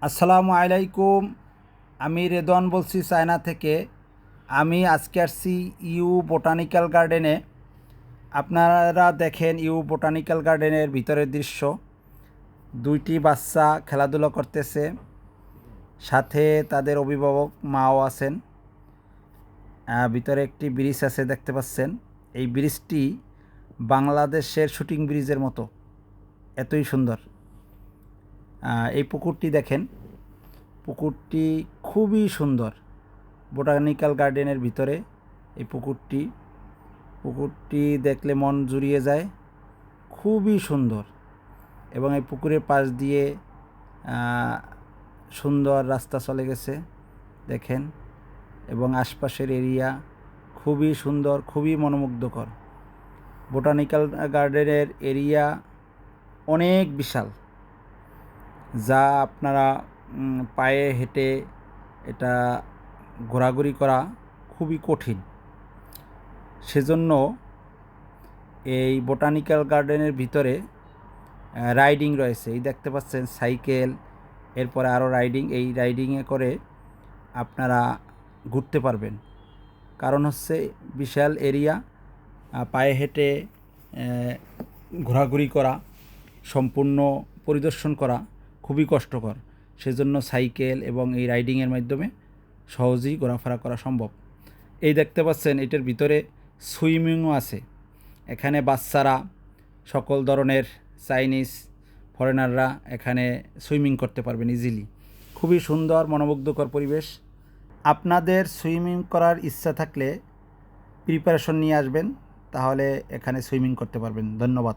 আসসালামু আলাইকুম। আমি রেদওয়ান বলছি চায়না থেকে। আমি আজকে আসছি ইউ বোটানিক্যাল গার্ডেনে। আপনারা দেখেন ইউ বোটানিক্যাল গার্ডেনের ভিতরের দৃশ্য। দুইটি বাচ্চা খেলাধুলা করতেছে, সাথে তাদের অভিভাবক মাও আছেন। ভিতরে একটি ব্রিজ আছে, দেখতে পাচ্ছেন। এই ব্রিজটি বাংলাদেশের শুটিং ব্রিজের মতো, এতই সুন্দর। এই পুকুরটি দেখেন, পুকুরটি খুবই সুন্দর। বোটানিক্যাল গার্ডেনের ভিতরে এই পুকুরটি দেখলে মন জুড়িয়ে যায়, খুবই সুন্দর। এবং এই পুকুরের পাশ দিয়ে সুন্দর রাস্তা চলে গেছে, দেখেন। এবং আশপাশের এরিয়া খুবই সুন্দর, খুবই মনোমুগ্ধকর। বোটানিক্যাল গার্ডেনের এরিয়া অনেক বিশাল, যা আপনারা পায়ে হেঁটে এটা ঘোরাঘুরি করা খুবই কঠিন। সেজন্য এই বোটানিক্যাল গার্ডেনের ভিতরে রাইডিং রয়েছে। এই দেখতে পাচ্ছেন সাইকেল, এরপরে আরও রাইডিং। এই রাইডিংয়ে করে আপনারা ঘুরতে পারবেন। কারণ হচ্ছে বিশাল এরিয়া, পায়ে হেঁটে ঘোরাঘুরি করা, সম্পূর্ণ পরিদর্শন করা খুবই কষ্টকর। সেজন্য সাইকেল এবং এই রাইডিংয়ের মাধ্যমে সহজেই ঘোরাফেরা করা সম্ভব। এই দেখতে পাচ্ছেন এটার ভিতরে সুইমিংও আছে। এখানে বাচ্চারা, সকল ধরনের চাইনিজ ফরেনাররা এখানে সুইমিং করতে পারবেন ইজিলি। খুবই সুন্দর মনোমুগ্ধকর পরিবেশ। আপনাদের সুইমিং করার ইচ্ছা থাকলে প্রিপারেশন নিয়ে আসবেন, তাহলে এখানে সুইমিং করতে পারবেন। ধন্যবাদ।